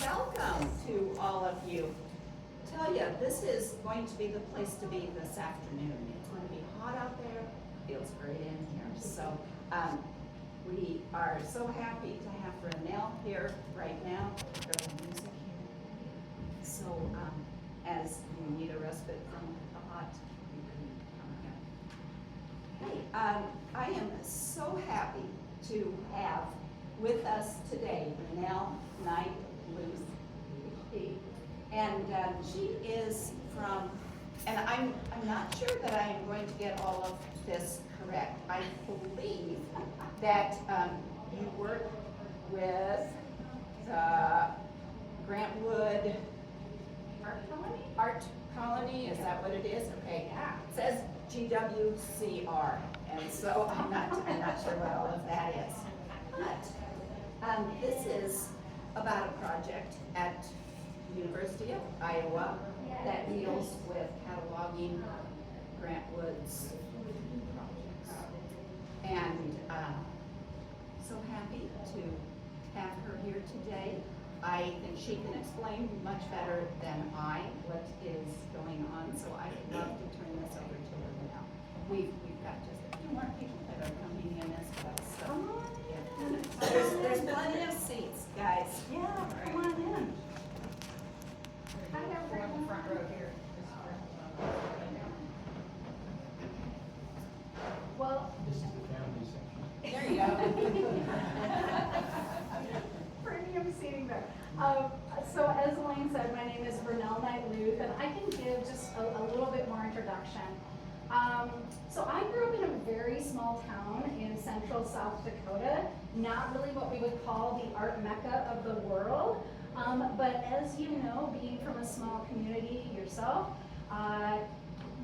welcome to all of you. Tell you, this is going to be the place to be this afternoon. It's going to be hot out there, feels great in here. So we are so happy to have Ranelle here right now. There's music here. So as you need a respite from the hot, you can come here. Hey, I am so happy to have with us today Ranelle Knight-Leuth, PhD. And she is from, and I'm not sure that I am going to get all of this correct. I believe that you work with the Grantwood Art Colony, is that what it is? Okay, yeah. It says GWCR, and so I'm not sure what all of that is. But this is about a project at University of Iowa that deals with cataloging Grantwood's projects. And so happy to have her here today. I think she can explain much better than I what is going on, so I'd love to turn this over to her now. We've got just a few more people that are coming in as well. So there's plenty of seats, guys. Yeah, come on in. Hi, everyone in the front row here. Well, This is the family section. There you go. premium seating there. So as Elaine said, my name is Ranelle Knight-Leuth, and I can give just a little bit more introduction. So I grew up in a very small town in central South Dakota, not really what we would call the art mecca of the world. But as you know, being from a small community yourself,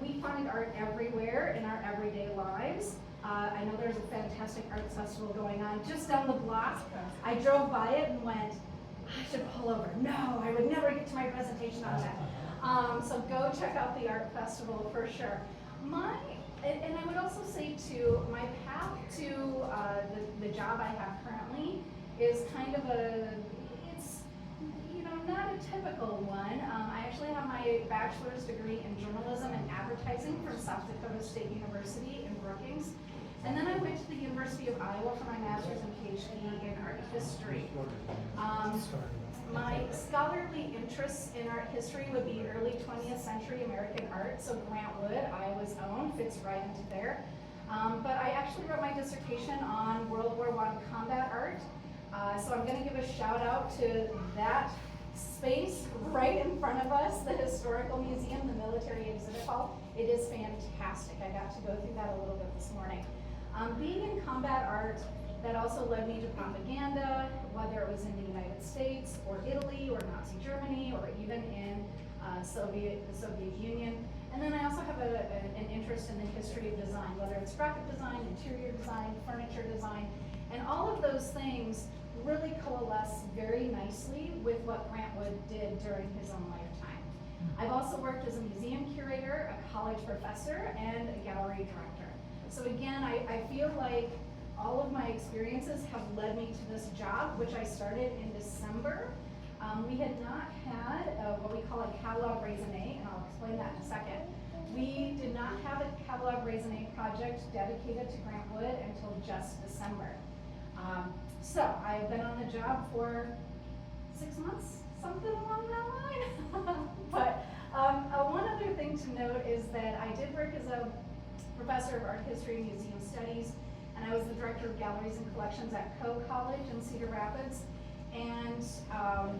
we find art everywhere in our everyday lives. I know there's a fantastic arts festival going on just down the block. I drove by it and went, I should pull over. No, I would never get to my presentation on that. So go check out the art festival for sure. And I would also say too, my path to the job I have currently is kind of not a typical one. I actually have my bachelor's degree in journalism and advertising from South Dakota State University in Brookings. And then I went to the University of Iowa for my master's and PhD in art history. My scholarly interests in art history would be early 20th century American art, so Grantwood, Iowa's own, fits right into there. But I actually wrote my dissertation on World War I combat art. So I'm going to give a shout out to that space right in front of us, the Historical Museum, the Military Exhibit Hall. It is fantastic. I got to go through that a little bit this morning. Being in combat art, that also led me to propaganda, whether it was in the United States or Italy or Nazi Germany or even in the Soviet Union. And then I also have an interest in the history of design, whether it's graphic design, interior design, furniture design, and all of those things really coalesce very nicely with what Grantwood did during his own lifetime. I've also worked as a museum curator, a college professor, and a gallery director. So again, I feel like all of my experiences have led me to this job, which I started in December. We had not had what we call a Catalogue Raisonné, and I'll explain that in a second. We did not have a Catalogue Raisonné project dedicated to Grantwood until just December. So I've been on the job for 6 months, something along that line. But one other thing to note is that I did work as a professor of art history and museum studies, and I was the director of galleries and collections at Coe College in Cedar Rapids. And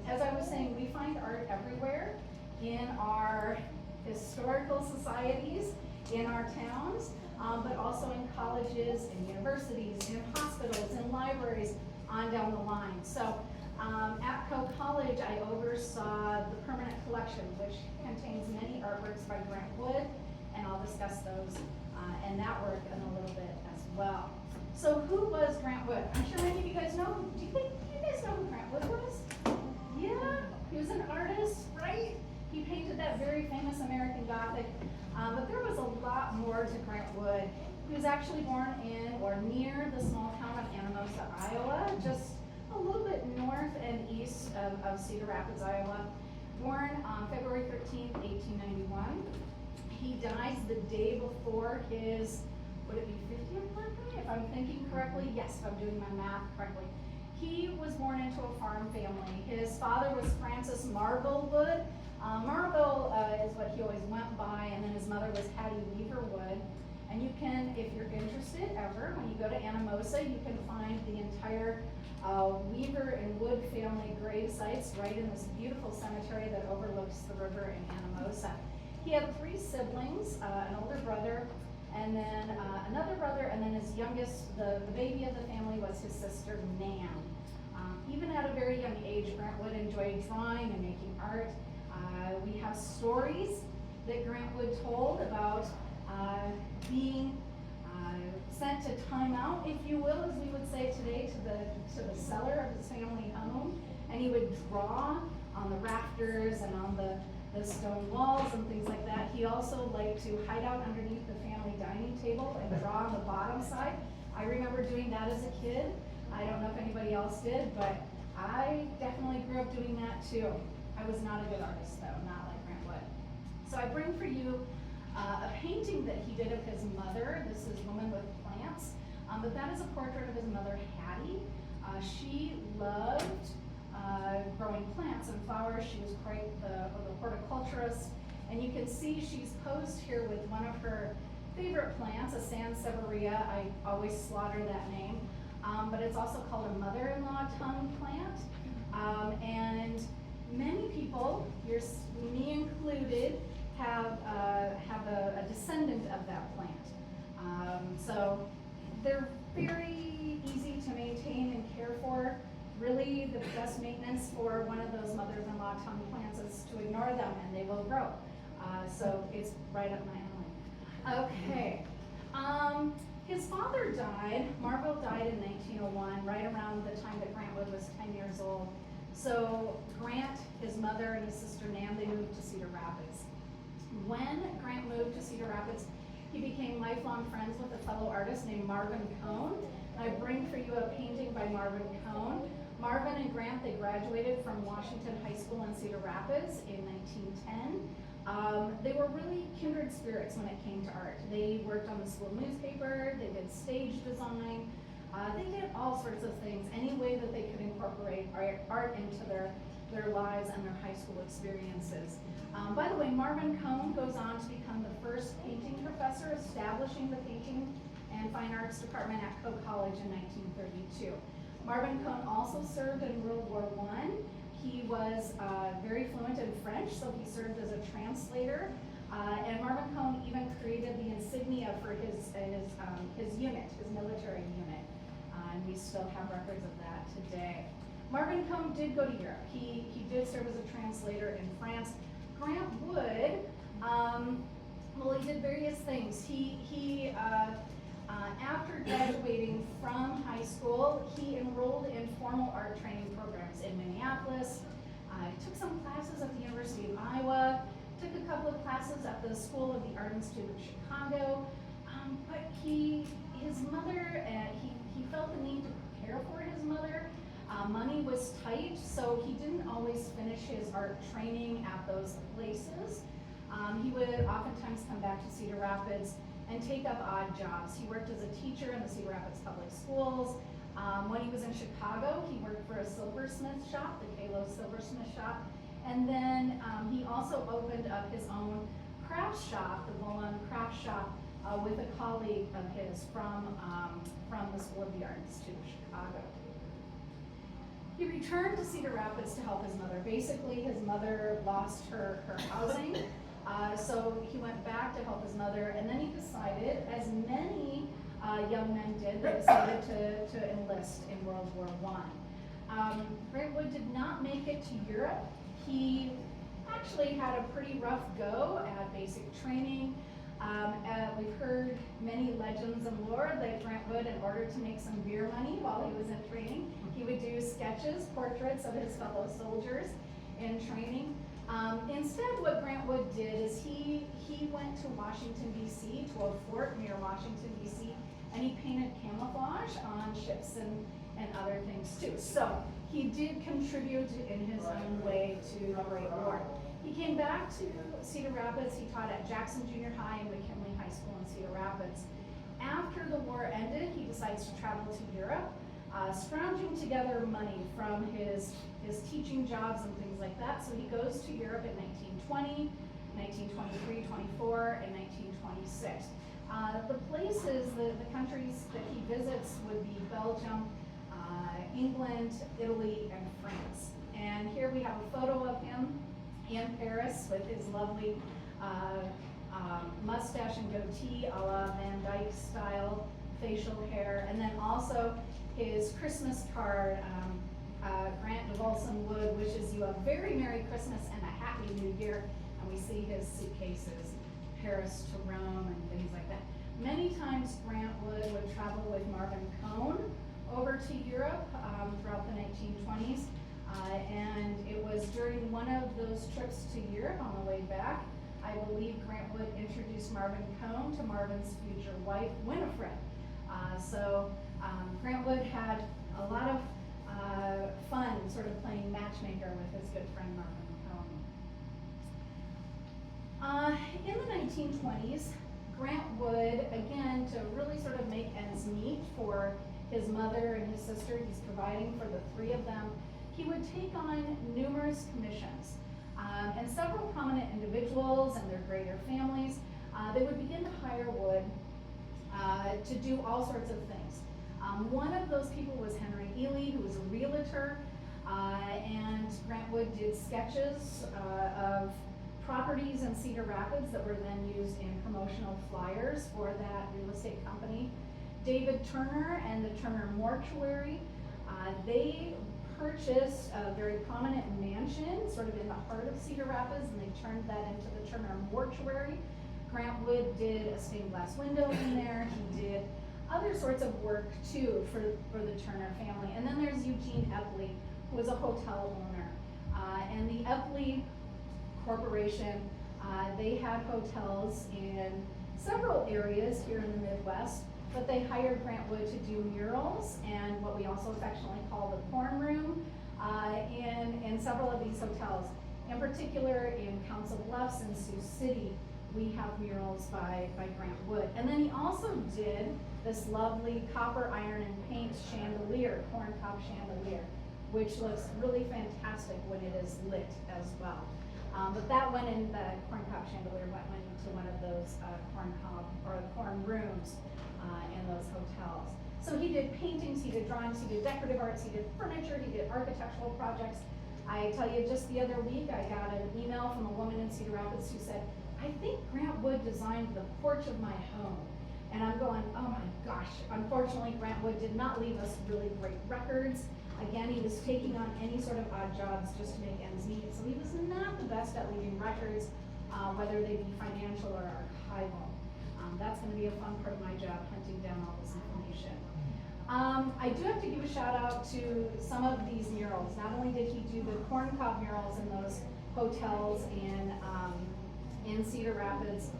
as I was saying, we find art everywhere in our historical societies, in our towns, but also in colleges, in universities, in hospitals, in libraries, on down the line. So at Coe College, I oversaw the permanent collection, which contains many artworks by Grantwood, and I'll discuss those and that work in a little bit as well. So who was Grantwood? I'm sure many of you guys know. Do you guys know who Grantwood was? Yeah, he was an artist, right? He painted that very famous American Gothic, but there was a lot more to Grantwood. He was actually born in or near the small town of Anamosa, Iowa, just a a little bit north and east of Cedar Rapids, Iowa. Born on February 13th, 1891. He dies the day before his, would it be 50th birthday? If I'm thinking correctly, yes, if I'm doing my math correctly. He was born into a farm family. His father was Francis Marvell Wood. Marvell is what he always went by, and then his mother was Hattie Weaver Wood. And you can, if you're interested ever, when you go to Anamosa, you can find the entire Weaver and Wood family grave sites right in this beautiful cemetery that overlooks the river in Anamosa. He had 3 siblings, an older brother, and then another brother, and then his youngest, the baby of the family, was his sister Nan. Even at a very young age, Grant Wood enjoyed drawing and making art. We have stories that Grant Wood told about being sent to time out, if you will, as we would say today, to the cellar of his family home, and he would draw on the rafters and on the stone walls and things like that. He also liked to hide out underneath the family dining table and draw on the bottom side. I remember doing that as a kid. I don't know if anybody else did, but I definitely grew up doing that too. I was not a good artist though, not like Grant Wood. So I bring for you a painting that he did of his mother. This is Woman with Plants, but that is a portrait of his mother, Hattie. She loved growing plants and flowers. She was quite the horticulturist, and you can see she's posed here with one of her favorite plants, a Sansevieria. I always slaughter that name, but it's also called a mother-in-law tongue plant. And many people, me included, have a descendant of that plant. So they're very easy to maintain and care for. Really, the best maintenance for one of those mothers-in-law tongue plants is to ignore them and they will grow. So it's right up my alley. Okay. His father died. Marvell died in 1901, right around the time that Grant Wood was 10 years old. So Grant, his mother, and his sister Nan, they moved to Cedar Rapids. When Grant moved to Cedar Rapids, he became lifelong friends with a fellow artist named Marvin Cone. I bring for you a painting by Marvin Cone. Marvin and Grant, they graduated from Washington High School in Cedar Rapids in 1910. They were really kindred spirits when it came to art. They worked on the school newspaper, they did stage design, they did all sorts of things, any way that they could incorporate art into their lives and their high school experiences. By the way, Marvin Cone goes on to become the first painting professor, establishing the painting and fine arts department at Coe College in 1932. Marvin Cone also served in World War I. He was very fluent in French, so he served as a translator. And Marvin Cone even created the insignia for his unit, his military unit. And we still have records of that today. Marvin Cone did go to Europe. He did serve as a translator in France. Grant Wood, well, he did various things. He after graduating from high school, he enrolled in formal art training programs in Minneapolis. Took some classes at the University of Iowa, took a couple of classes at the School of the Art Institute of Chicago. But his mother, he felt the need to prepare for his mother. Money was tight, so he didn't always finish his art training at those places. He would oftentimes come back to Cedar Rapids and take up odd jobs. He worked as a teacher in the Cedar Rapids Public Schools. When he was in Chicago, he worked for a silversmith shop, the Kalo Silversmith Shop. And then he also opened up his own craft shop, the Volon Craft Shop, with a colleague of his from the School of the Art Institute of Chicago. He returned to Cedar Rapids to help his mother. Basically, his mother lost her housing, so he went back to help his mother, and then he decided, as many young men did, they decided to enlist in World War I. Grant Wood did not make it to Europe. He actually had a pretty rough go at basic training. We've heard many legends and lore that Grant Wood, in order to make some beer money while he was in training, he would do sketches, portraits of his fellow soldiers in training. Instead, what Grant Wood did is he went to Washington, D.C., to a fort near Washington, D.C., and he painted camouflage cash on ships and other things too. So he did contribute in his own way to the Great War. He came back to Cedar Rapids. He taught at Jackson Junior High and McKinley High School in Cedar Rapids. After the war ended, he decides to travel to Europe, scrounging together money from his teaching jobs and things like that. So he goes to Europe in 1920, 1923, 24, and 1926. The places, the countries that he visits would be Belgium, England, Italy, and France. And here we have a photo of him in Paris with his lovely mustache and goatee a la Van Dyke style facial hair. And then also his Christmas card, Grant de Volson Wood wishes you a very Merry Christmas and a Happy New Year. And we see his suitcases, Paris to Rome and things like that. Many times Grant Wood would travel with Marvin Cohn over to Europe throughout the 1920s. And it was during one of those trips to Europe on the way back, I believe Grant Wood introduced Marvin Cohn to Marvin's future wife, Winifred. So Grant Wood had a lot of fun sort of playing matchmaker with his good friend Marvin Cohn. In the 1920s, Grant Wood, again, to really sort of make ends meet for his mother and his sister, he's providing for the three of them, he would take on numerous commissions. And several prominent individuals and their greater families, they would begin to hire Wood to do all sorts of things. One of those people was Henry Ely, who was a realtor, and Grant Wood did sketches of properties in Cedar Rapids that were then used in promotional flyers for that real estate company. David Turner and the Turner Mortuary, they purchased a very prominent mansion sort of in the heart of Cedar Rapids, and they turned that into the Turner Mortuary. Grant Wood did a stained glass window in there. He did other sorts of work too for the Turner family. And then there's Eugene Epley, who was a hotel owner. And the Epley Corporation, they had hotels in several areas here in the Midwest, but they hired Grant Wood to do murals and what we also affectionately call the corn room in several of these hotels. In particular, in Council Bluffs and Sioux City, we have murals by Grant Wood. And then he also did this lovely copper, iron, and paint chandelier, corncob chandelier, which looks really fantastic when it is lit as well. But that went in, the corncob chandelier went into one of those corn rooms in those hotels. So he did paintings, he did drawings, he did decorative arts, he did furniture, he did architectural projects. I tell you, just the other week, I got an email from a woman in Cedar Rapids who said, I think Grant Wood designed the porch of my home. And I'm going, oh my gosh, unfortunately, Grant Wood did not leave us really great records. Again, he was taking on any sort of odd jobs just to make ends meet. So he was not the best at leaving records, whether they be financial or archival. That's gonna be a fun part of my job, hunting down all this information. I do have to give a shout out to some of these murals. Not only did he do the corncob murals in those hotels in Cedar Rapids,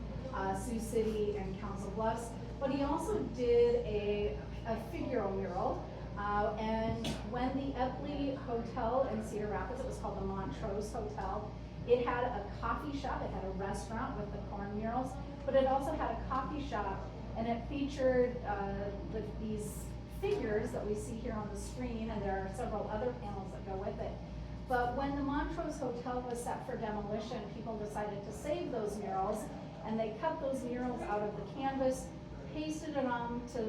Sioux City, and Council Bluffs, but he also did a figural mural. And when the Epley Hotel in Cedar Rapids, it was called the Montrose Hotel, it had a coffee shop, it had a restaurant with the corn murals, but it also had a coffee shop, and it featured these figures that we see here on the screen, and there are several other panels that go with it. But when the Montrose Hotel was set for demolition, people decided to save those murals, and they cut those murals out of the canvas, pasted them onto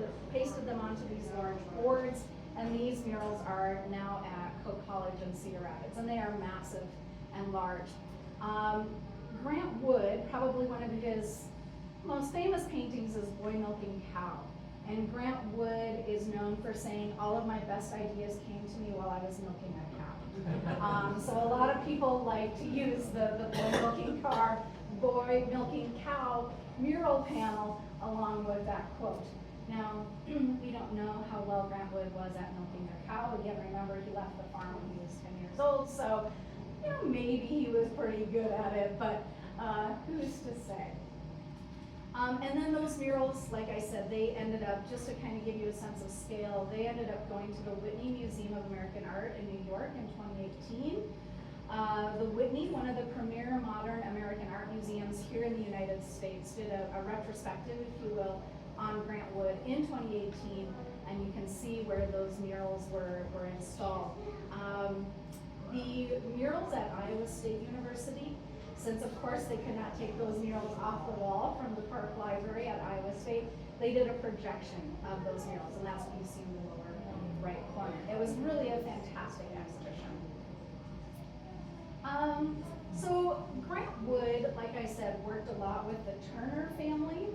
these large boards, and these murals are now at Coe College in Cedar Rapids, and they are massive and large. Grant Wood, probably one of his most famous paintings is Boy Milking Cow. And Grant Wood is known for saying, all of my best ideas came to me while I was milking a cow. So a lot of people like to use the Boy Milking Cow mural panel along with that quote. Now, we don't know how well Grant Wood was at milking a cow. Again, remember, he left the farm when he was 10 years old, so maybe he was pretty good at it, but who's to say? And then those murals, like I said, they ended up, just to kind of give you a sense of scale, they ended up going to the Whitney Museum of American Art in New York in 2018. The Whitney, one of the premier modern American art museums here in the United States, did a retrospective, if you will, on Grant Wood in 2018, and you can see where those murals were installed. The murals at Iowa State University, since of course they could not take those murals off the wall from the Park Library at Iowa State, they did a projection of those murals, and that's what you see in the lower right corner. It was really a fantastic exhibition. So Grant Wood, like I said, worked a lot with the Turner family,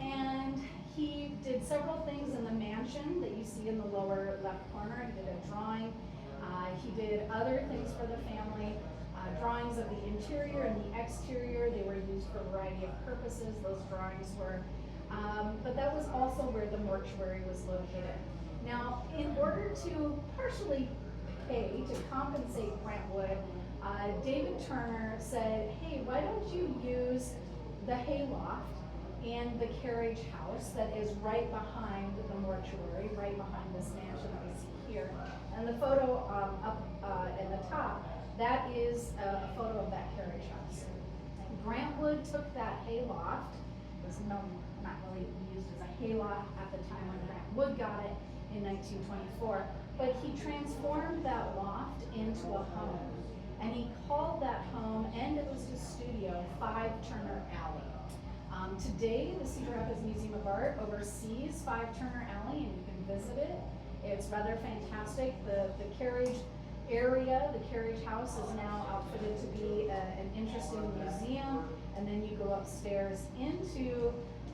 and he did several things in the mansion that you see in the lower left corner. He did a drawing. He did other things for the family, drawings of the interior and the exterior. They were used for a variety of purposes, those drawings were. But that was also where the mortuary was located. Now, in order to partially pay, to compensate Grant Wood, David Turner said, hey, why don't you use the hayloft and the carriage house that is right behind the mortuary, right behind this mansion that we see here. And the photo up in the top, that is a photo of that carriage house. Grant Wood took that hayloft, it was not really used as a hayloft at the time when Grant Wood got it in 1924, but he transformed that loft into a home. And he called that home, and it was his studio, 5 Turner Alley. Today, the Cedar Rapids Museum of Art oversees 5 Turner Alley, and you can visit it. It's rather fantastic. The carriage area, the carriage house, is now outfitted to be an interesting museum, and then you go upstairs into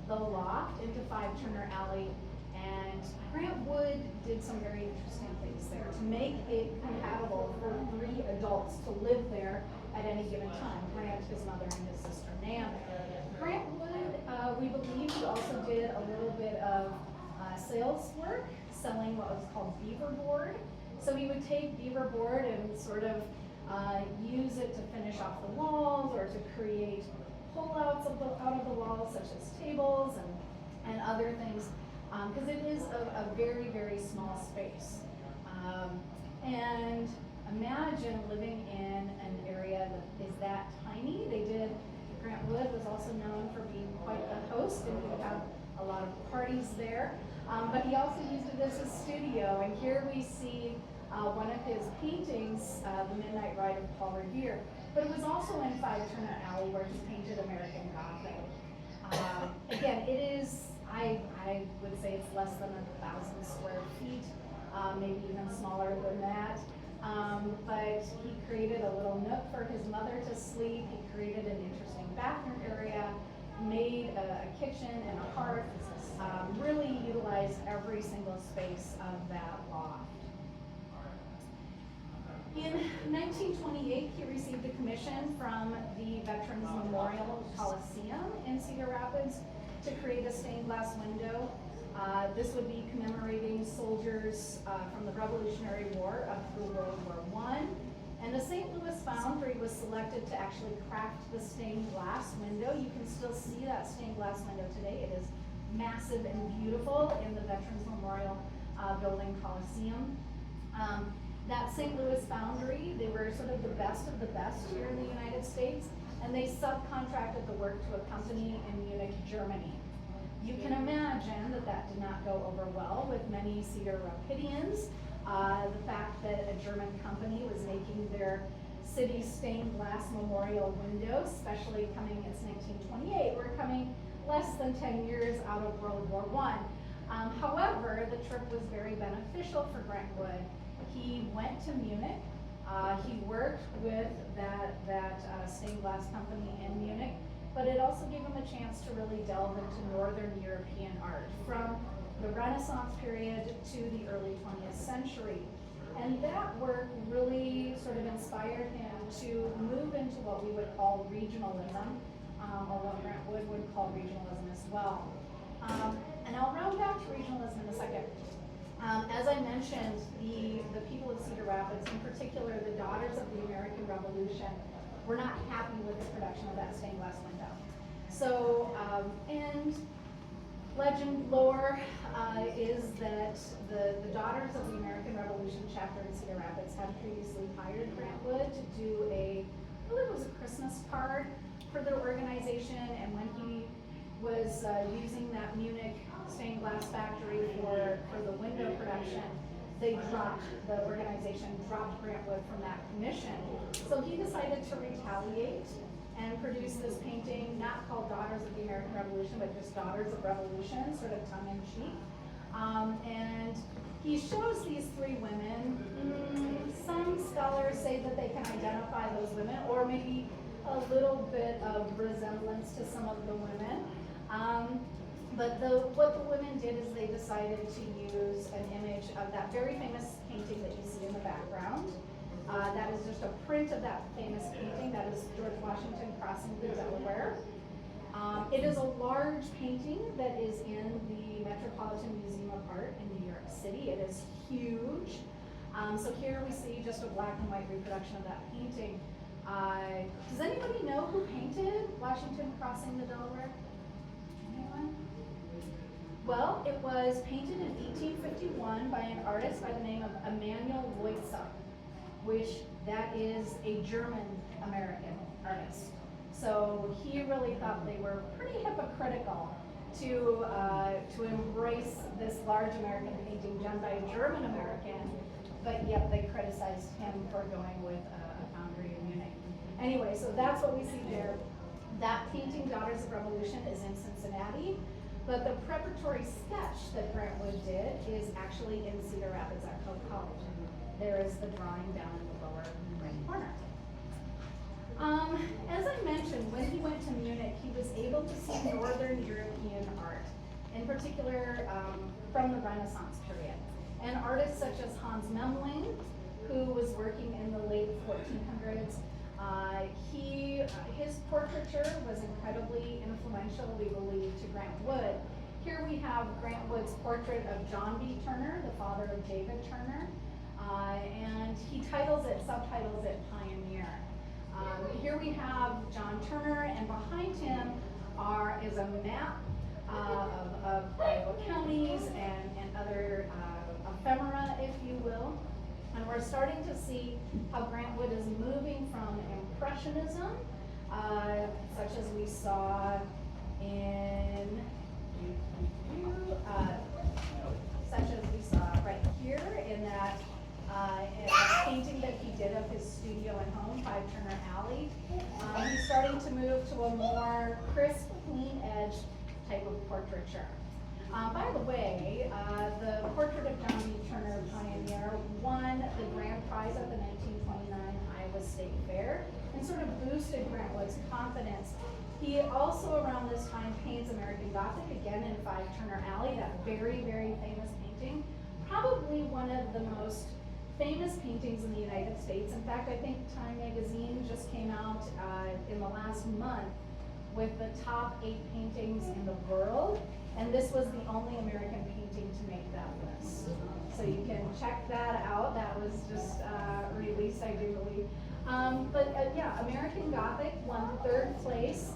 the loft, into 5 Turner Alley, and Grant Wood did some very interesting things there to make it compatible for 3 adults to live there at any given time. Grant, his mother, and his sister Nan. Grant Wood, we believe, he also did a little bit of sales work, selling what was called beaver board. So he would take beaver board and sort of use it to finish off the walls or to create pullouts out of the walls, such as tables and other things, because it is a very, very small space. And imagine living in an area that is that tiny. Grant Wood was also known for being quite a host, and he would have a lot of parties there. But he also used it as a studio, and here we see one of his paintings, The Midnight Ride of Paul Revere. But it was also in 5 Turner Alley where he painted American Gothic. Again, it is, I would say it's less than 1,000 square feet, maybe even smaller than that. But he created a little nook for his mother to sleep. He created an interesting bathroom area, made a kitchen and a hearth, really utilized every single space of that loft. In 1928, he received a commission from the Veterans Memorial Coliseum in Cedar Rapids to create a stained glass window. This would be commemorating soldiers from the Revolutionary War up through World War I. And the St. Louis Foundry was selected to actually craft the stained glass window. You can still see that stained glass window today. It is massive and beautiful in the Veterans Memorial Building Coliseum. That St. Louis Foundry, they were sort of the best of the best here in the United States, and they subcontracted the work to a company in Munich, Germany. You can imagine that did not go over well with many Cedar Rapidians. The fact that a German company was making their city's stained glass memorial windows, especially coming, it's 1928, we're coming less than 10 years out of World War I. However, the trip was very beneficial for Grant Wood. He went to Munich. He worked with that stained glass company in Munich, but it also gave him a chance to really delve into Northern European art from the Renaissance period to the early 20th century. And that work really sort of inspired him to move into what we would call regionalism, or what Grant Wood would call regionalism as well. And I'll round back to regionalism in a second. As I mentioned, the people of Cedar Rapids, in particular the daughters of the American Revolution, were not happy with the production of that stained glass window. So, and legend lore is that the Daughters of the American Revolution chapter in Cedar Rapids had previously hired Grant Wood to do I believe it was a Christmas card for their organization, and when he was using that Munich stained glass factory for the window production, the organization dropped Grant Wood from that commission. So he decided to retaliate and produce this painting, not called Daughters of the American Revolution, but just Daughters of Revolution, sort of tongue in cheek. And he shows these three women. Some scholars say that they can identify those women, or maybe a little bit of resemblance to some of the women. But what the women did is they decided to use an image of that very famous painting that you see in the background. That is just a print of that famous painting. That is George Washington crossing the Delaware. It is a large painting that is in the Metropolitan Museum of Art in New York City. It is huge. So here we see just a black and white reproduction of that painting. Does anybody know who painted Washington crossing the Delaware? Anyone? Well, it was painted in 1851 by an artist by the name of Knight-Leuth, which that is a German-American artist. So he really thought they were pretty hypocritical to embrace this large American painting done by a German-American, but yet they criticized him for going with a foundry in Munich. Anyway, so that's what we see there. That painting, Daughters of Revolution, is in Cincinnati, but the preparatory sketch that Grant Wood did is actually in Cedar Rapids at Coe College. There is the drawing down in the lower right corner. As I mentioned, when he went to Munich, he was able to see Northern European art, in particular from the Renaissance period. And artists such as Hans Memling, who was working in the late 1400s, his portraiture was incredibly influential, we believe, to Grant Wood. Here we have Grant Wood's portrait of John B. Turner, the father of David Turner, and he subtitles it Pioneer. Here we have John Turner, and behind him is a map of Iowa counties and other ephemera, if you will. And we're starting to see how Grant Wood is moving from Impressionism, such as we saw right here in that painting that he did of his studio and home, 5 Turner Alley. He's starting to move to a more crisp, clean edge type of portraiture. By the way, the portrait of John B. Turner, Pioneer, won the grand prize at the 1929 Iowa State Fair and sort of boosted Grant Wood's confidence. He also, around this time, paints American Gothic, again in 5 Turner Alley, that very, very famous painting. Probably one of the most famous paintings in the United States. In fact, I think Time magazine just came out in the last month with the top 8 paintings in the world, and this was the only American painting to make that list. So you can check that out. That was just released, I do believe. Yeah, American Gothic won 3rd place,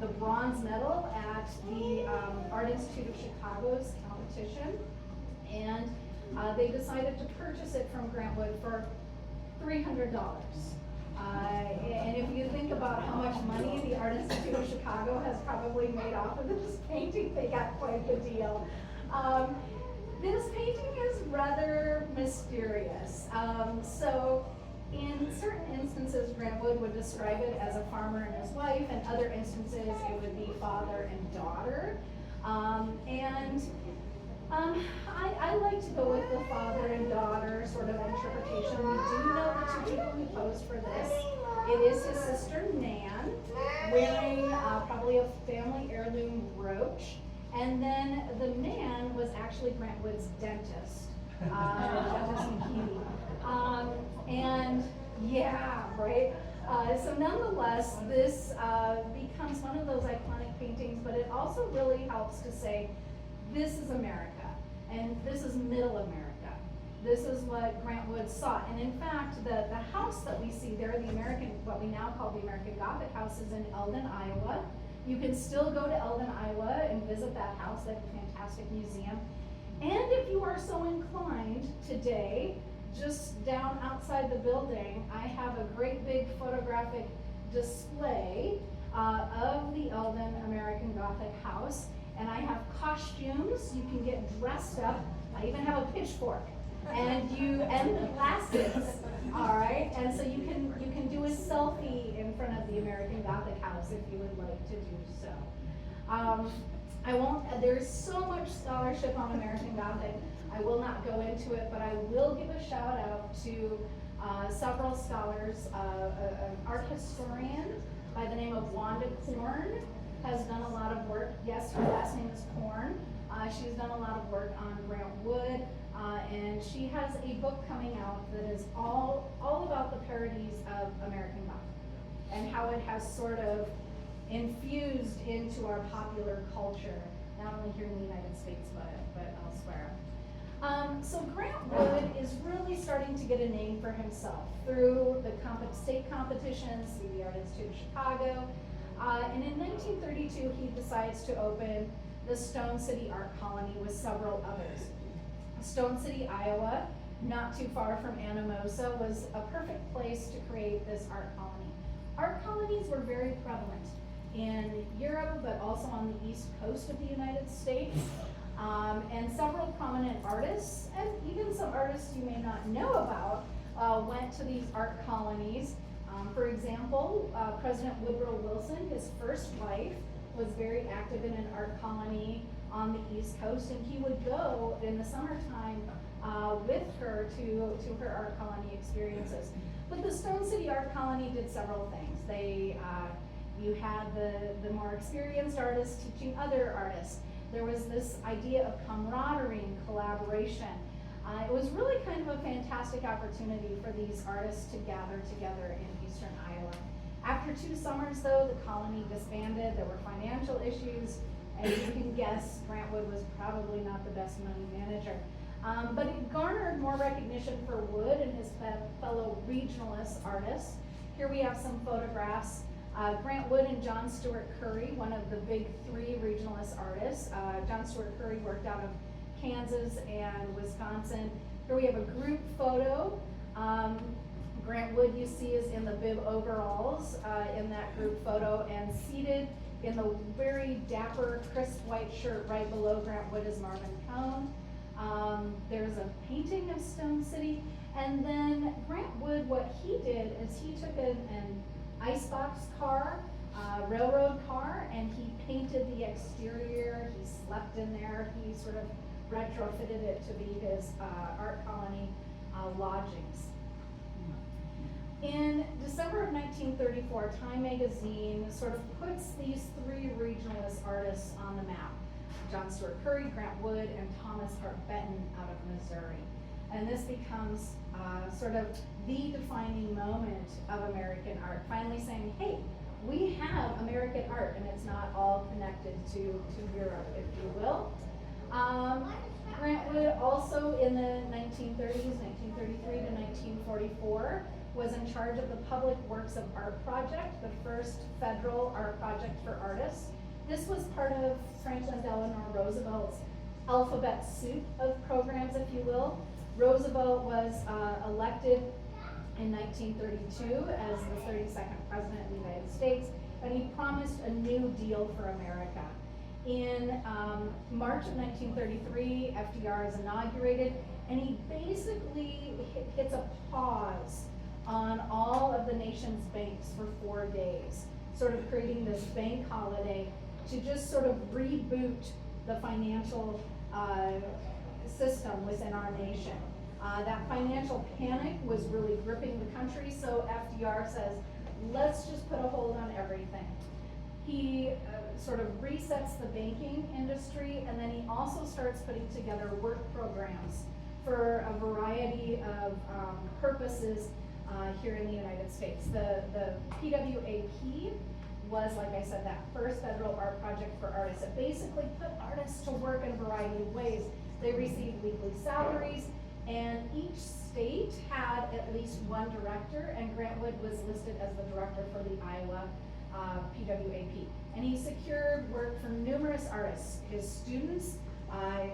the bronze medal at the Art Institute of Chicago's competition, and they decided to purchase it from Grant Wood for $300. And if you think about how much money the Art Institute of Chicago has probably made off of this painting, they got quite the deal. This painting is rather mysterious. So in certain instances, Grant Wood would describe it as a farmer and his wife, and other instances it would be father and daughter. I like to go with the father and daughter sort of interpretation. We do know the 2 people who posed for this. It is his sister Nan, wearing probably a family heirloom brooch. And then the man was actually Grant Wood's dentist, Dentist McKee. And yeah, right? So nonetheless, this becomes one of those iconic paintings, but it also really helps to say, this is America, and this is middle America. This is what Grant Wood saw. And in fact, the house that we see there, what we now call the American Gothic house, is in Eldon, Iowa. You can still go to Eldon, Iowa and visit that house. They have a fantastic museum. And if you are so inclined today, just down outside the building, I have a great big photographic display of the Eldon American Gothic house. And I have costumes. You can get dressed up. I even have a pitchfork. And glasses, all right? And so you can do a selfie in front of the American Gothic house if you would like to do so. There's so much scholarship on American Gothic. I will not go into it, but I will give a shout out to several scholars. An art historian by the name of Wanda Korn has done a lot of work. Yes, her last name is Korn. She's done a lot of work on Grant Wood, and she has a book coming out that is all about the parodies of American Gothic and how it has sort of infused into our popular culture, not only here in the United States, but elsewhere. So Grant Wood is really starting to get a name for himself through the state competitions, the Art Institute of Chicago, and in 1932 he decides to open the Stone City Art Colony with several others. Stone City, Iowa, not too far from Anamosa, was a perfect place to create this art colony. Art colonies were very prevalent in Europe, but also on the east coast of the United States. And several prominent artists, and even some artists you may not know about, went to these art colonies. For example, President Woodrow Wilson, his first wife, was very active in an art colony on the East Coast, and he would go in the summertime with her to her art colony experiences. But the Stone City Art Colony did several things. You had the more experienced artists teaching other artists. There was this idea of camaraderie and collaboration. It was really kind of a fantastic opportunity for these artists to gather together in eastern Iowa. After 2 summers, though, the colony disbanded. There were financial issues, and you can guess Grant Wood was probably not the best money manager. But it garnered more recognition for Wood and his fellow regionalist artists. Here we have some photographs. Grant Wood and John Stuart Curry, one of the big 3 regionalist artists. John Stuart Curry worked out of Kansas and Wisconsin. Here we have a group photo. Grant Wood, you see, is in the bib overalls in that group photo, and seated in the very dapper, crisp white shirt right below Grant Wood is Marvin Cone. There's a painting of Stone City, and then Grant Wood, what he did is he took an icebox car, railroad car, and he painted the exterior. He slept in there. He sort of retrofitted it to be his art colony lodgings. In December of 1934, Time magazine sort of puts these 3 regionalist artists on the map. John Stuart Curry, Grant Wood, and Thomas Hart Benton out of Missouri. And this becomes sort of the defining moment of American art, finally saying, hey, we have American art, and it's not all connected to Europe, if you will. Grant Wood also in the 1930s, 1933 to 1944, was in charge of the Public Works of Art Project, the first federal art project for artists. This was part of Franklin Delano Roosevelt's alphabet soup of programs, if you will. Roosevelt was elected in 1932 as the 32nd president of the United States, and he promised a new deal for America. In March of 1933, FDR is inaugurated, and he basically hits a pause on all of the nation's banks for 4 days, sort of creating this bank holiday to just sort of reboot the financial system within our nation. That financial panic was really gripping the country, so FDR says, let's just put a hold on everything. He sort of resets the banking industry, and then he also starts putting together work programs for a variety of purposes here in the United States. The PWAP was, like I said, that first federal art project for artists. It basically put artists to work in a variety of ways. They received weekly salaries, and each state had at least one director, and Grant Wood was listed as the director for the Iowa PWAP. And he secured work from numerous artists, his students,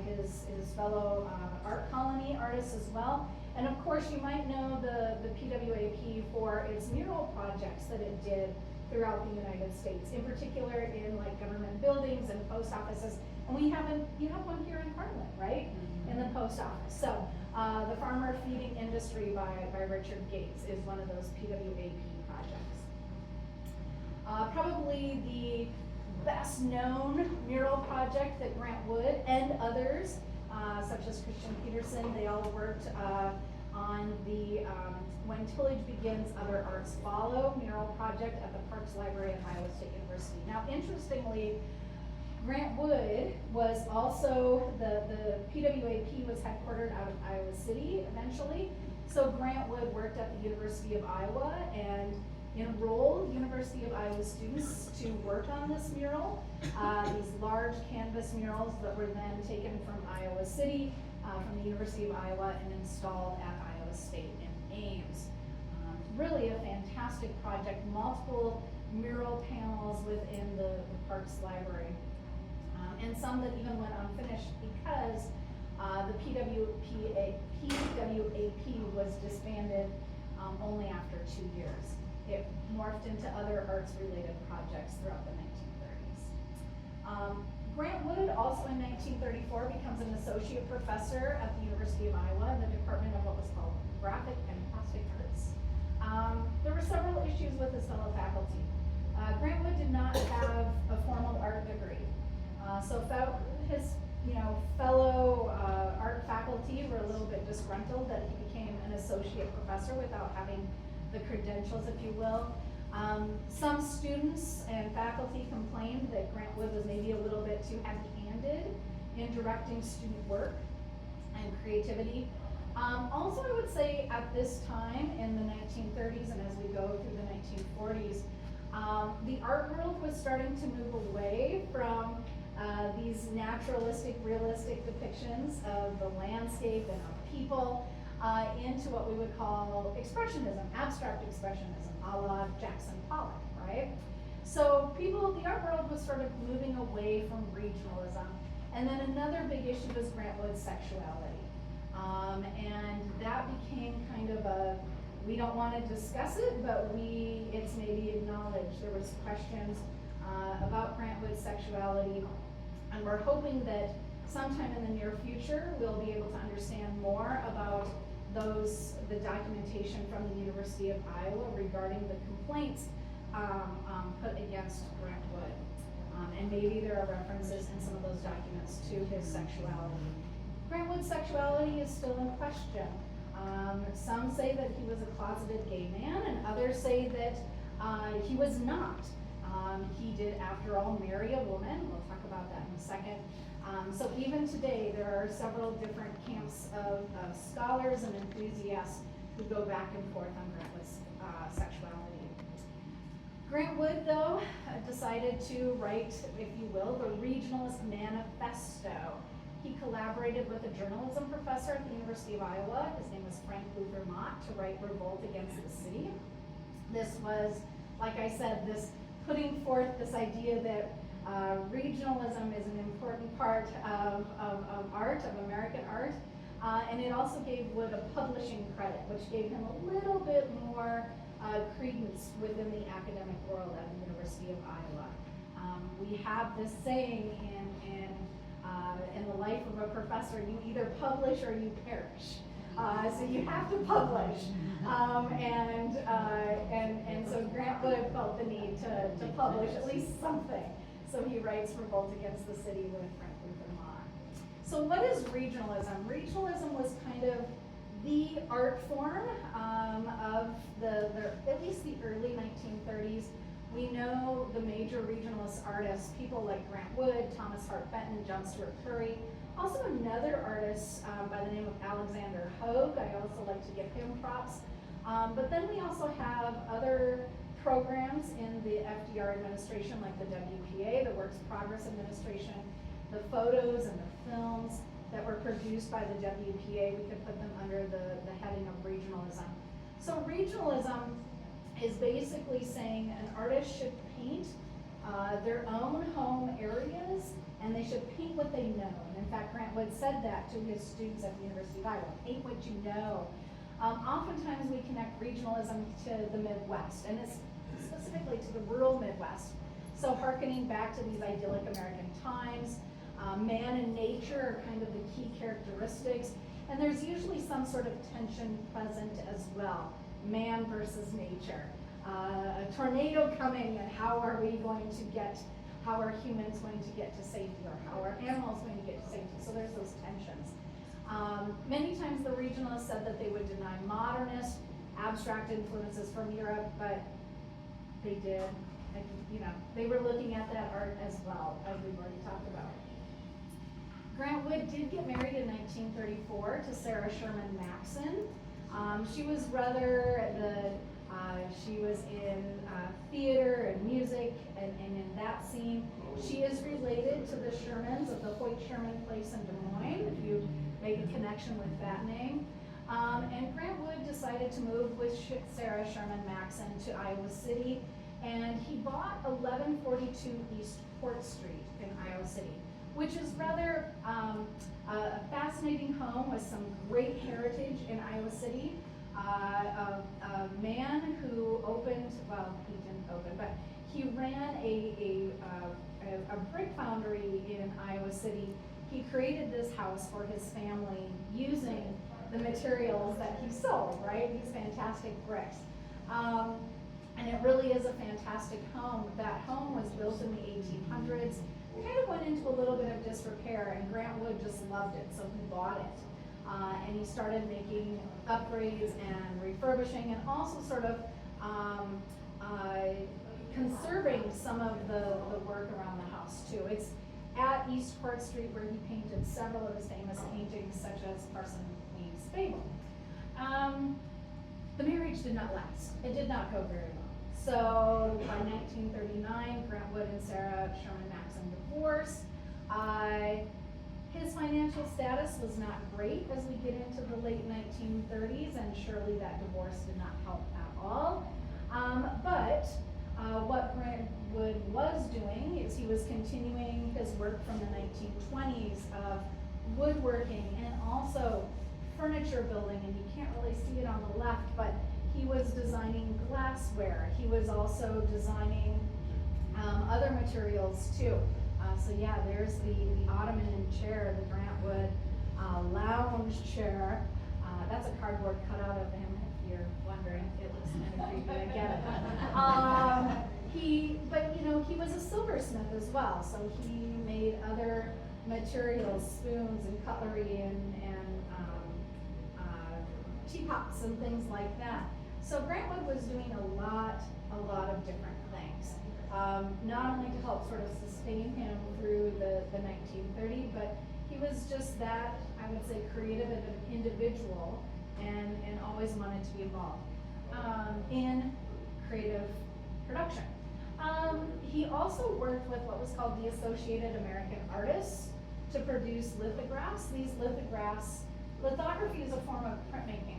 his fellow art colony artists as well. And of course, you might know the PWAP for its mural projects that it did throughout the United States, in particular in like government buildings and post offices. And you have one here in Parkland, right? In the post office. So the Farmer Feeding Industry by Richard Gates is one of those PWAP projects. Probably the best known mural project that Grant Wood and others, such as Christian Peterson, they all worked on the When Tillage Begins, Other Arts Follow mural project at the Parks Library at Iowa State University. Now, interestingly, Grant Wood was also, the PWAP was headquartered out of Iowa City eventually. So Grant Wood worked at the University of Iowa and enrolled University of Iowa students to work on this mural. These large canvas murals that were then taken from Iowa City, from the University of Iowa, and installed at Iowa State in Ames. Really a fantastic project, multiple mural panels within the Parks Library. And some that even went unfinished because the PWAP was disbanded only after 2 years. It morphed into other arts-related projects throughout the 1930s. Grant Wood also in 1934 becomes an associate professor at the University of Iowa in the Department of what was called Graphic and Plastic Arts. There were several issues with his fellow faculty. Grant Wood did not have a formal art degree. So his fellow art faculty were a little bit disgruntled that he became an associate professor without having the credentials, if you will. Some students and faculty complained that Grant Wood was maybe a little bit too heavy-handed in directing student work and creativity. Also, I would say at this time in the 1930s and as we go through the 1940s, the art world was starting to move away from these naturalistic, realistic depictions of the landscape and of people into what we would call expressionism, abstract expressionism, a la Jackson Pollock, right? So the art world was sort of moving away from regionalism. And then another big issue was Grant Wood's sexuality. And that became kind of we don't want to discuss it, but it's maybe acknowledged. There was questions about Grant Wood's sexuality, and we're hoping that sometime in the near future, we'll be able to understand more about the documentation from the University of Iowa regarding the complaints put against Grant Wood. And maybe there are references in some of those documents to his sexuality. Grant Wood's sexuality is still in question. Some say that he was a closeted gay man, and others say that he was not. He did, after all, marry a woman. We'll talk about that in a second. So even today, there are several different camps of scholars and enthusiasts who go back and forth on Grant Wood's sexuality. Grant Wood, though, decided to write, if you will, the Regionalist Manifesto. He collaborated with a journalism professor at the University of Iowa. His name was Frank Luther Mott, to write Revolt Against the City. This was, like I said, this putting forth this idea that regionalism is an important part of art, of American art, and it also gave Wood a publishing credit, which gave him a little bit more credence within the academic world at the University of Iowa. We have this saying in the life of a professor: you either publish or you perish. So you have to publish, and so Grant Wood felt the need to publish at least something. So he writes Revolt Against the City with Frank Luther Mott. So what is regionalism? Regionalism was kind of the art form of at least the early 1930s. We know the major regionalist artists, people like Grant Wood, Thomas Hart Benton, John Stuart Curry. Also another artist by the name of Alexander Hogue. I also like to give him props. But then we also have other programs in the FDR administration, like the WPA, the Works Progress Administration, the photos and the films that were produced by the WPA. We could put them under the heading of regionalism. So regionalism is basically saying an artist should paint their own home areas, and they should paint what they know. And in fact, Grant Wood said that to his students at the University of Iowa, paint what you know. Oftentimes we connect regionalism to the Midwest, and it's specifically to the rural Midwest. So hearkening back to these idyllic American times, man and nature are kind of the key characteristics, and there's usually some sort of tension present as well, man versus nature. A tornado coming, and how are humans going to get to safety, or how are animals going to get to safety? So there's those tensions. Many times the regionalists said that they would deny modernist, abstract influences from Europe, but they did. And, they were looking at that art as well, as we've already talked about. Grant Wood did get married in 1934 to Sarah Sherman Maxon. She was she was in theater and music and in that scene. She is related to the Shermans of the Hoyt Sherman place in Des Moines, if you make a connection with that name. And Grant Wood decided to move with Sarah Sherman Maxon to Iowa City, and he bought 1142 East Court Street in Iowa City, which is rather a fascinating home with some great heritage in Iowa City. A man who opened, well, he didn't open, but he ran a brick foundry in Iowa City. He created this house for his family using the materials that he sold, right? These fantastic bricks. And it really is a fantastic home. That home was built in the 1800s. It kind of went into a little bit of disrepair, and Grant Wood just loved it, so he bought it. And he started making upgrades and refurbishing, and also sort of conserving some of the work around the house too. It's at East Court Street where he painted several of his famous paintings, such as Parson Weems' Fable. The marriage did not last. It did not go very long. So by 1939, Grant Wood and Sarah Sherman Maxon divorced. His financial status was not great as we get into the late 1930s, and surely that divorce did not help at all. But what Grant Wood was doing is he was continuing his work from the 1920s of woodworking and also furniture building, and you can't really see it on the left, but he was designing glassware. He was also designing other materials too. So yeah, there's the Ottoman chair, the Grant Wood lounge chair. That's a cardboard cutout of him, if you're wondering. It looks kind of creepy, I get it. He was a silversmith as well, so he made other materials, spoons and cutlery and teapots and things like that. So Grant Wood was doing a lot of different things. Not only to help sort of sustain him through the 1930s, but he was just that, I would say, creative and an individual, and always wanted to be involved in creative production. He also worked with what was called the Associated American Artists to produce lithographs. These lithography is a form of printmaking.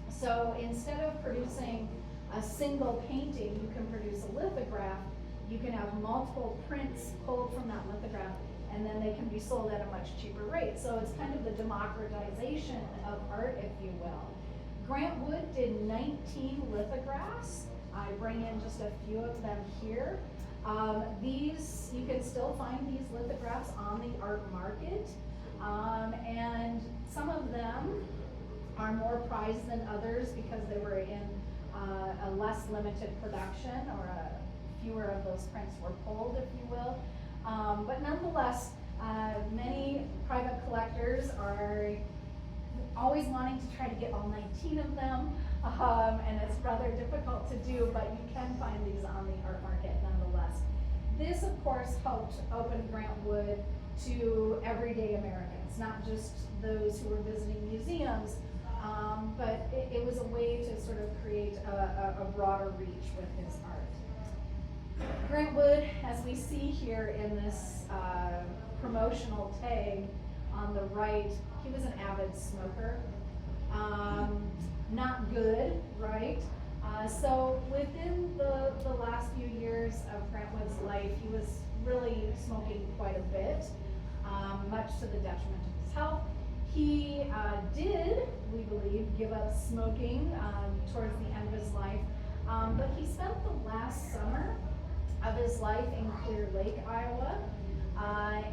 So instead of producing a single painting, you can produce a lithograph. You can have multiple prints pulled from that lithograph, and then they can be sold at a much cheaper rate. So it's kind of the democratization of art, if you will. Grant Wood did 19 lithographs. I bring in just a few of them here. You can still find these lithographs on the art market, and some of them are more prized than others because they were in a less limited production, or fewer of those prints were pulled, if you will. But nonetheless, many private collectors are always wanting to try to get all 19 of them, and it's rather difficult to do, but you can find these on the art market nonetheless. This, of course, helped open Grant Wood to everyday Americans, not just those who were visiting museums, but it was a way to sort of create a broader reach with his art. Grant Wood, as we see here in this promotional tag on the right, he was an avid smoker. Not good, right? So within the last few years of Grant Wood's life, he was really smoking quite a bit, much to the detriment of his health. He did, we believe, give up smoking towards the end of his life, but he spent the last summer of his life in Clear Lake, Iowa,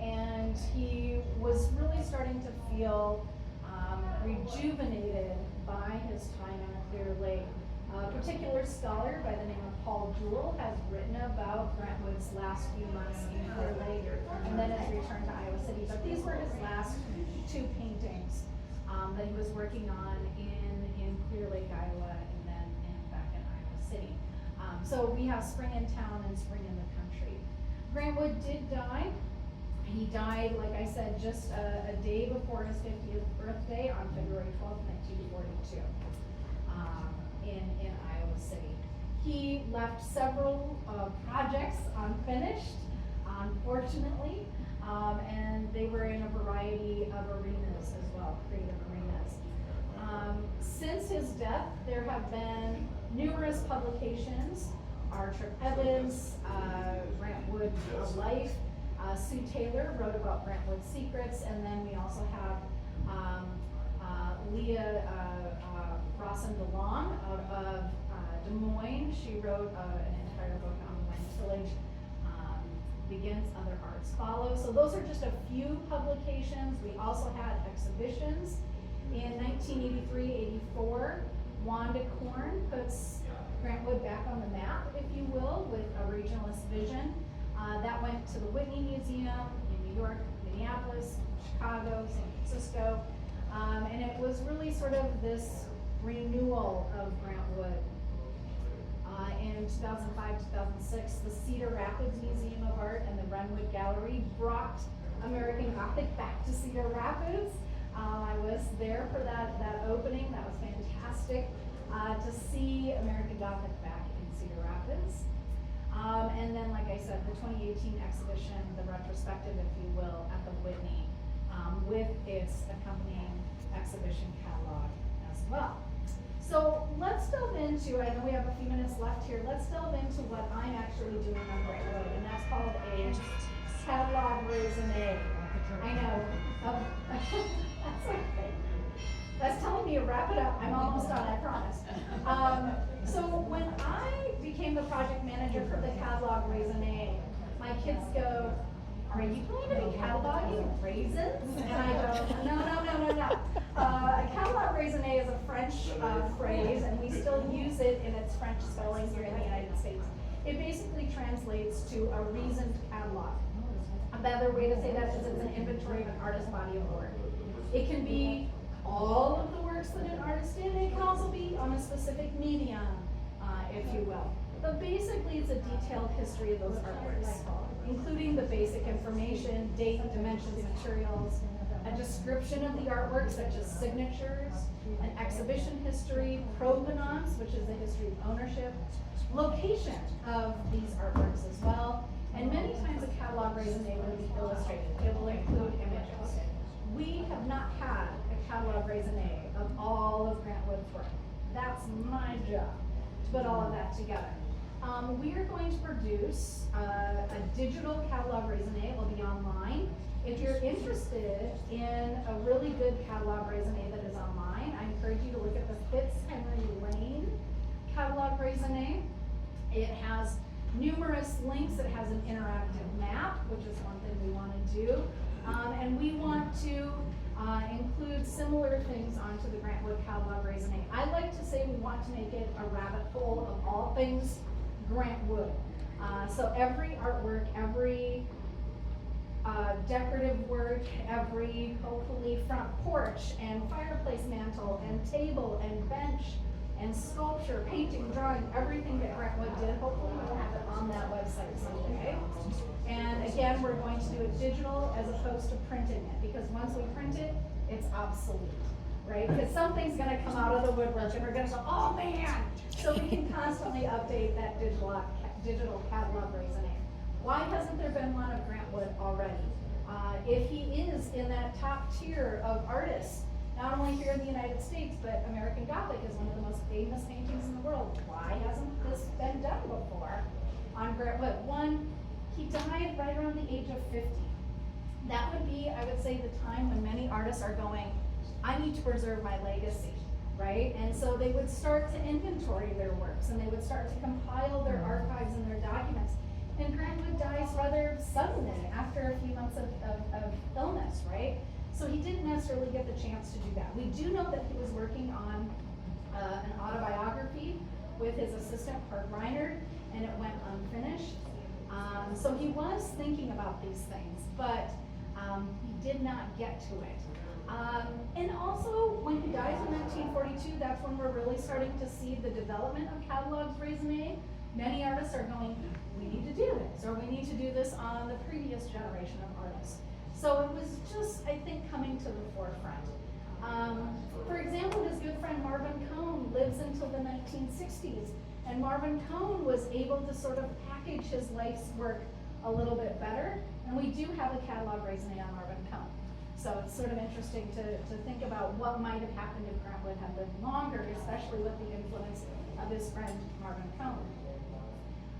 and he was really starting to feel rejuvenated by his time in Clear Lake. A particular scholar by the name of Paul Jewell has written about Grant Wood's last few months in Clear Lake and then his return to Iowa City. But these were his last two paintings that he was working on in Clear Lake, Iowa, and then back in Iowa City. So we have spring in town and spring in the country. Grant Wood did die. He died, like I said, just a day before his 50th birthday on February 12th, 1942. In Iowa City. He left several projects unfinished, unfortunately, and they were in a variety of arenas as well, creative arenas. Since his death, there have been numerous publications. R. Tripp Evans, Grant Wood's life. Sue Taylor wrote about Grant Wood's secrets, and then we also have Leah Rossin DeLong out of Des Moines. She wrote an entire book on the Wayne Tillage. Begins, Other Arts Follow. So those are just a few publications. We also had exhibitions. In 1983-84, Wanda Korn puts Grant Wood back on the map, if you will, with a regionalist vision. That went to the Whitney Museum in New York, Minneapolis, Chicago, San Francisco. And it was really sort of this renewal of Grant Wood. In 2005-2006, the Cedar Rapids Museum of Art and the Renwood Gallery brought American Gothic back to Cedar Rapids. I was there for that opening. That was fantastic to see American Gothic back in Cedar Rapids. And then, like I said, the 2018 exhibition, the retrospective, if you will, at the Whitney, with its accompanying exhibition catalog as well. So let's delve into, I know we have a few minutes left here, let's delve into what I'm actually doing on Grant Wood, and that's called a Catalogue Raisonné. I know. That's okay. That's telling me to wrap it up. I'm almost done, I promise. So when I became the project manager for the Catalogue Raisonné, my kids go, "Are you going to be cataloging raisins?" And I go, no. A Catalogue Raisonné is a French phrase, and we still use it in its French spelling here in the United States. It basically translates to a reasoned catalog. A better way to say that is it's an inventory of an artist's body of work. It can be all of the works that an artist did. It can also be on a specific medium, if you will. But basically, it's a detailed history of those artworks, including the basic information, date, dimensions, materials, a description of the artwork, such as signatures, an exhibition history, provenance, which is the history of ownership, location of these artworks as well, and many times a catalog raisonné will be illustrated. It will include images. We have not had a catalog raisonné of all of Grant Wood's work. That's my job, to put all of that together. We are going to produce a digital catalog raisonné. It will be online. If you're interested in a really good catalog raisonné that is online, I encourage you to look at the Fitzhenry Lane catalog raisonné. It has numerous links. It has an interactive map, which is one thing we want to do. And we want to include similar things onto the Grant Wood catalog raisonné. I like to say we want to make it a rabbit hole of all things Grant Wood. So every artwork, every decorative work, every hopefully front porch and fireplace mantle and table and bench and sculpture, painting, drawing, everything that Grant Wood did, hopefully we'll have it on that website someday. And again, we're going to do it digital as opposed to printing it, because once we print it, it's obsolete, right? Because something's gonna come out of the woodwork and we're gonna go, oh man! So we can constantly update that digital catalog raisonné. Why hasn't there been one of Grant Wood already? If he is in that top tier of artists, not only here in the United States, but American Gothic is one of the most famous paintings in the world. Why hasn't this been done before on Grant Wood? One, he died right around the age of 50. That would be, I would say, the time when many artists are going, I need to preserve my legacy, right? And so they would start to inventory their works, and they would start to compile their archives and their documents. And Grant Wood dies rather suddenly after a few months of illness, right? So he didn't necessarily get the chance to do that. We do know that he was working on an autobiography with his assistant, Park Reinert, and it went unfinished. So he was thinking about these things, but he did not get to it. And also, when he dies in 1942, that's when we're really starting to see the development of Catalogue's Raisonné. Many artists are going, we need to do this, or we need to do this on the previous generation of artists. So it was just, I think, coming to the forefront. For example, his good friend Marvin Cohn lives until the 1960s, and Marvin Cohn was able to sort of package his life's work a little bit better, and we do have a Catalogue Raisonné on Marvin Cohn. So it's sort of interesting to think about what might have happened if Grant Wood had lived longer, especially with the influence of his friend Marvin Cohn.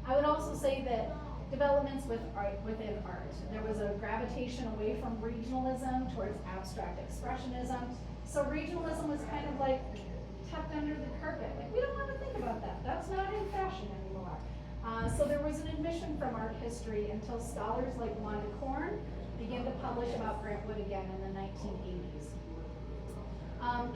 I would also say that developments within art. There was a gravitation away from regionalism towards abstract expressionism. So regionalism was kind of like tucked under the carpet. Like, we don't want to think about that. That's not in fashion anymore. So there was an admission from art history until scholars like Wanda Korn began to publish about Grant Wood again in the 1980s.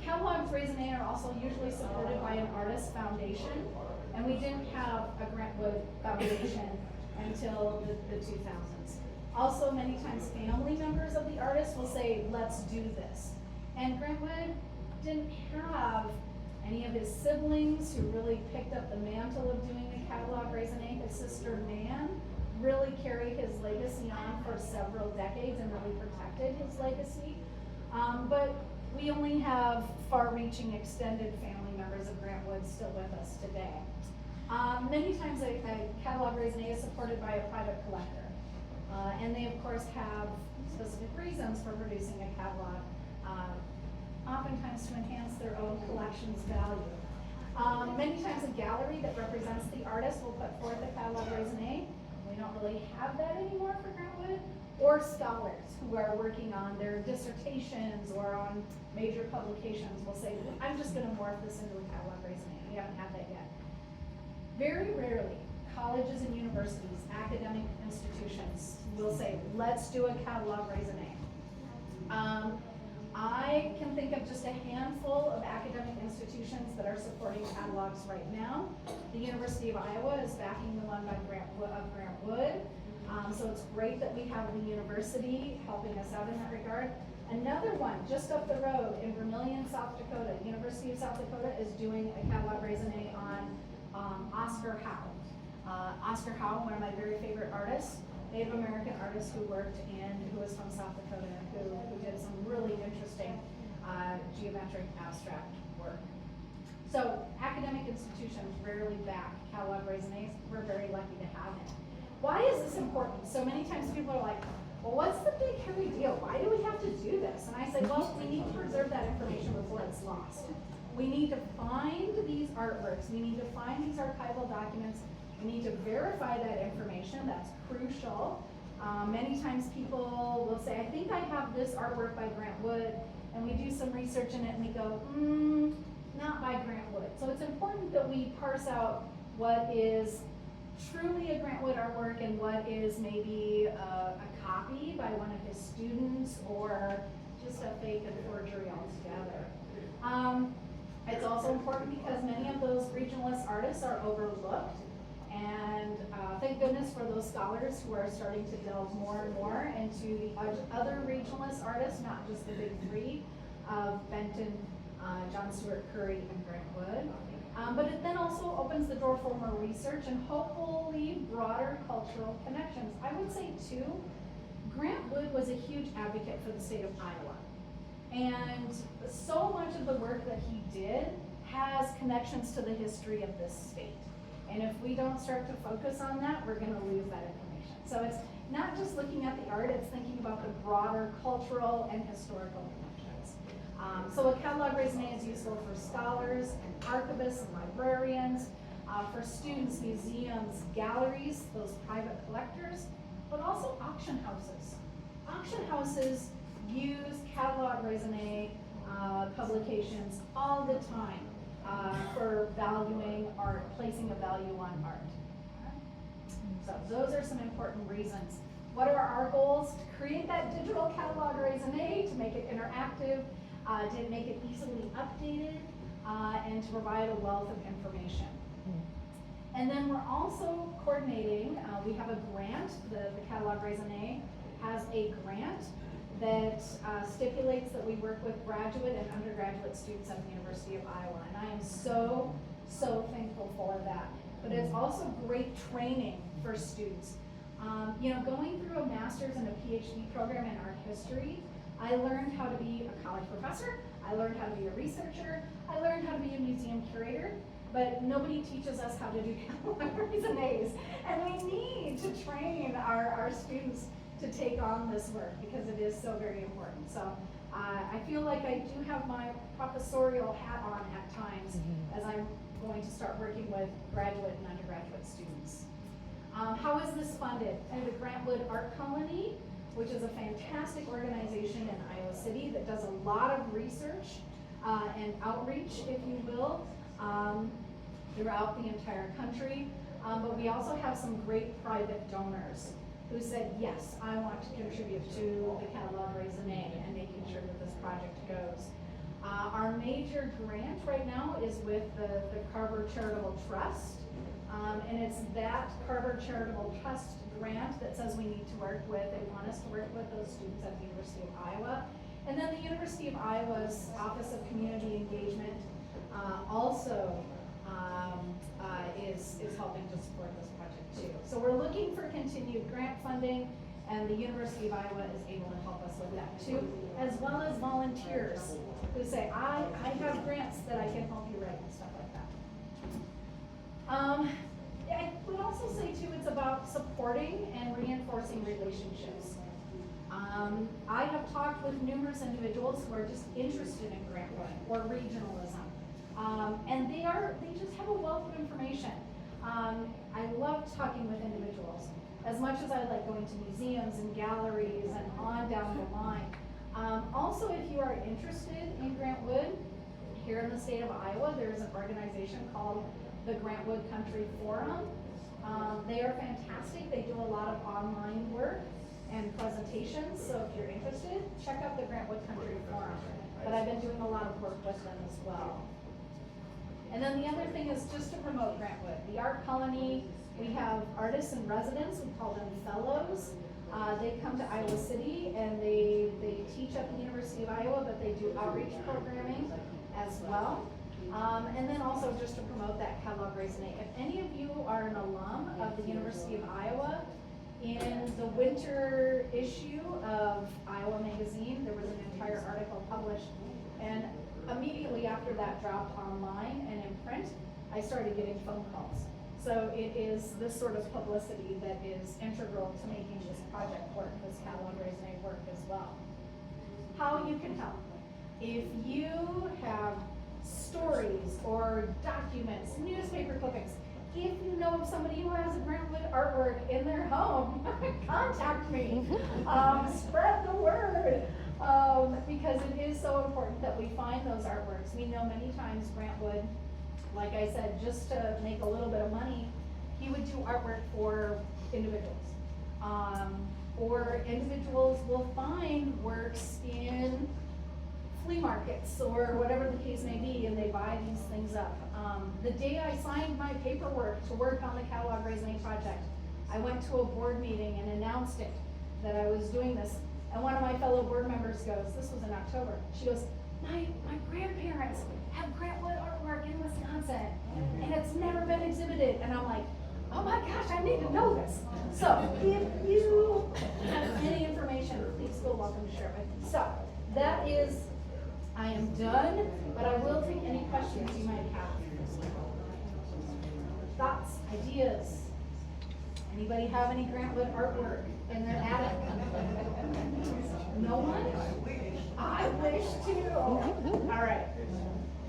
Catalogues Raisonné are also usually supported by an artist foundation, and we didn't have a Grant Wood foundation until the 2000s. Also, many times family members of the artist will say, let's do this. And Grant Wood didn't have any of his siblings who really picked up the mantle of doing the Catalogue Raisonné. His sister Nan really carried his legacy on for several decades and really protected his legacy. But we only have far-reaching extended family members of Grant Wood still with us today. Many times a Catalogue Raisonné is supported by a private collector. And they of course have specific reasons for producing a catalog, oftentimes to enhance their own collection's value. Many times a gallery that represents the artist will put forth a Catalogue Raisonné. We don't really have that anymore for Grant Wood. Or scholars who are working on their dissertations or on major publications will say, I'm just going to morph this into a Catalogue Raisonné. We haven't had that yet. Very rarely, colleges and universities, academic institutions will say, let's do a Catalogue Raisonné. I can think of just a handful of academic institutions that are supporting catalogs right now. The University of Iowa is backing the one by Grant Wood. So it's great that we have the university helping us out in that regard. Another one just up the road in Vermillion, South Dakota, University of South Dakota is doing a Catalogue Raisonné on Oscar Howe. Oscar Howe, one of my very favorite artists, Native American artist who worked and who was from South Dakota, who did some really interesting geometric abstract work. So academic institutions rarely back Catalogue Raisonnés. We're very lucky to have it. Why is this important? So many times people are like, well, what's the big hairy deal? Why do we have to do this? And I say, well, we need to preserve that information before it's lost. We need to find these artworks. We need to find these archival documents. We need to verify that information. That's crucial. Many times people will say, I think I have this artwork by Grant Wood, and we do some research in it and we go, not by Grant Wood. So it's important that we parse out what is truly a Grant Wood artwork and what is maybe a copy by one of his students or just a fake and forgery altogether. It's also important because many of those regionalist artists are overlooked, and thank goodness for those scholars who are starting to delve more and more into the other regionalist artists, not just the big three of Benton, John Stuart Curry, and Grant Wood. But it then also opens the door for more research and hopefully broader cultural connections. I would say too, Grant Wood was a huge advocate for the state of Iowa. And so much of the work that he did has connections to the history of this state. And if we don't start to focus on that, we're gonna lose that information. So it's not just looking at the art, it's thinking about the broader cultural and historical connections. So a catalog raisonné is useful for scholars and archivists and librarians, for students, museums, galleries, those private collectors, but also auction houses. Auction houses use catalog raisonné publications all the time for valuing art, placing a value on art. So those are some important reasons. What are our goals? To create that digital catalog raisonné, to make it interactive, to make it easily updated, and to provide a wealth of information. And then we're also coordinating, we have a grant, the Catalogue Raisonné has a grant that stipulates that we work with graduate and undergraduate students at the University of Iowa. And I am so, so thankful for that. But it's also great training for students. Going through a master's and a PhD program in art history, I learned how to be a college professor, I learned how to be a researcher, I learned how to be a museum curator, but nobody teaches us how to do catalog raisonnés. And we need to train our students to take on this work because it is so very important. So I feel like I do have my professorial hat on at times as I'm going to start working with graduate and undergraduate students. How is this funded? And the Grant-Wood Art Colony, which is a fantastic organization in Iowa City that does a lot of research and outreach, if you will, throughout the entire country. But we also have some great private donors who said, yes, I want to contribute to the Catalogue Raisonné and making sure that this project goes. Our major grant right now is with the Carver Charitable Trust. And it's that Carver Charitable Trust grant that says we need to work with, they want us to work with those students at the University of Iowa. And then the University of Iowa's Office of Community Engagement also is helping to support this project too. So we're looking for continued grant funding, and the University of Iowa is able to help us with that too, as well as volunteers who say, I have grants that I can help you write and stuff like that. I would also say too, it's about supporting and reinforcing relationships. I have talked with numerous individuals who are just interested in grant writing or regionalism. And they just have a wealth of information. I love talking with individuals as much as I like going to museums and galleries and on down the line. Also, if you are interested in Grant-Wood, here in the state of Iowa, there's an organization called the Grant-Wood Country Forum. They are fantastic. They do a lot of online work and presentations. So if you're interested, check out the Grant-Wood Country Forum. But I've been doing a lot of work with them as well. And then the other thing is just to promote Grant-Wood. The Art Colony, we have artists in residence, we call them fellows. They come to Iowa City and they teach at the University of Iowa, but they do outreach programming as well. And then also just to promote that Catalogue Raisonné. If any of you are an alum of the University of Iowa, in the winter issue of Iowa Magazine, there was an entire article published, and immediately after that dropped online and in print, I started getting phone calls. So it is this sort of publicity that is integral to making this project work, this Catalogue Raisonné work as well. How you can help. If you have stories or documents, newspaper clippings, if you know of somebody who has a Grant-Wood artwork in their home, contact me. Spread the word. Because it is so important that we find those artworks. We know many times Grant-Wood, like I said, just to make a little bit of money, he would do artwork for individuals. Or individuals will find works in flea markets or whatever the case may be, and they buy these things up. The day I signed my paperwork to work on the Catalogue Raisonné project, I went to a board meeting and announced it, that I was doing this. And one of my fellow board members goes, this was in October, she goes, my grandparents have Grant-Wood artwork in Wisconsin, and it's never been exhibited. And I'm like, oh my gosh, I need to know this. So if you have any information, please feel welcome to share it with me. So that is, I am done, but I will take any questions you might have. Thoughts, ideas? Anybody have any Grant-Wood artwork in their attic? No one? I wish too. All right.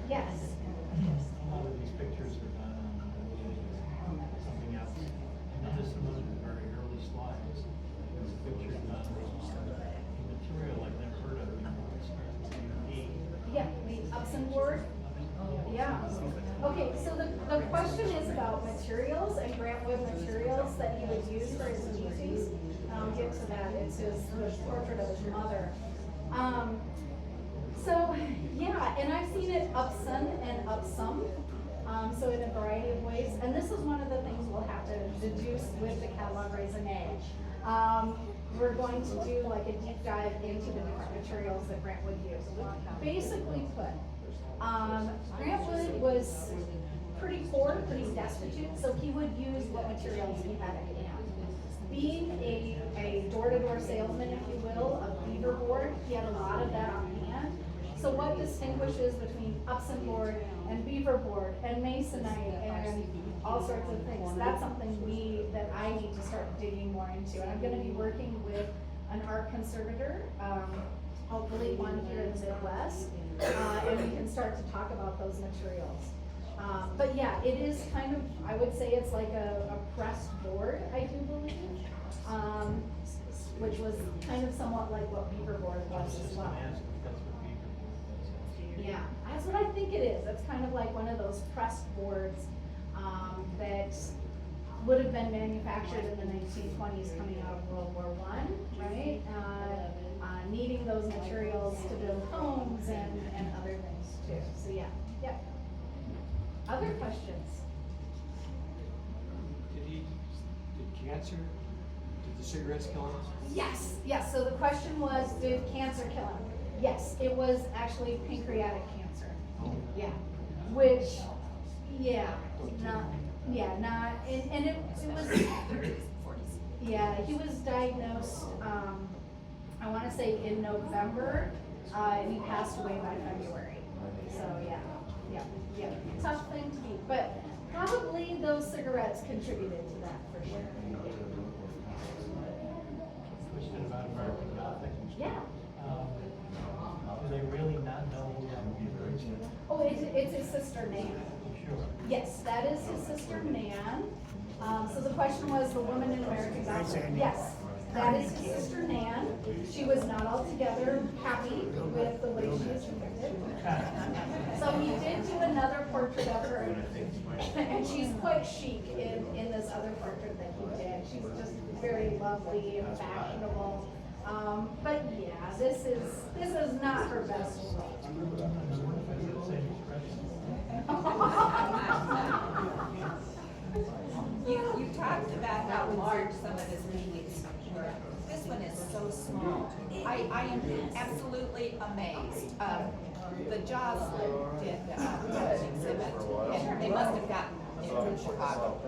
Yes. A lot of these pictures are done on something else. And this is one of the very early slides. There's a picture done on material I've never heard of before. It starts with E. Yeah, the Upson board. Yeah. Okay, so the question is about materials and Grant Wood materials that he would use for his species. I'll get to that. It's his the portrait of his mother. So yeah, and I've seen it Upson and Upsum. So in a variety of ways. And this is one of the things we'll have to deduce with the Catalogue Raisonné. We're going to do like a deep dive into the different materials that Grant Wood used. Basically put, Grant Wood was pretty poor, pretty destitute, so he would use what materials he had at hand. Being a door-to-door salesman, if you will, of beaver board, he had a lot of that on hand. So what distinguishes between Upson board and beaver board and masonite and all sorts of things? That's something that I need to start digging more into. And I'm gonna be working with an art conservator, hopefully one here in the Midwest, and we can start to talk about those materials. But yeah, it is kind of, I would say it's like a pressed board, I do believe, which was kind of somewhat like what beaver board was as well. That's what beaver board was. Yeah, that's what I think it is. It's kind of like one of those pressed boards that would have been manufactured in the 1920s coming out of World War I, right? Needing those materials to build homes and other things too. So yeah. Other questions? Did cancer, did the cigarettes kill him? Yes, so the question was, did cancer kill him? Yes, it was actually pancreatic cancer. Yeah, which, and it was, yeah, he was diagnosed, I wanna say in November, and he passed away by February. So yeah, tough thing to beat, but probably those cigarettes contributed to that for sure. Question about American Gothic. Yeah. Do they really not know who that beaver is? Oh, it's his sister Nan. Sure. Yes, that is his sister Nan. So the question was the woman in American Gothic. Yes, that is his sister Nan. She was not altogether happy with the way she is depicted. So he did do another portrait of her, and she's quite chic in this other portrait that he did. She's just very lovely and fashionable. But yeah, this is not her best look. You talked about how large some of his paintings were. This one is so small. I am absolutely amazed. The Joslin did an exhibit, and they must have gotten it in Chicago.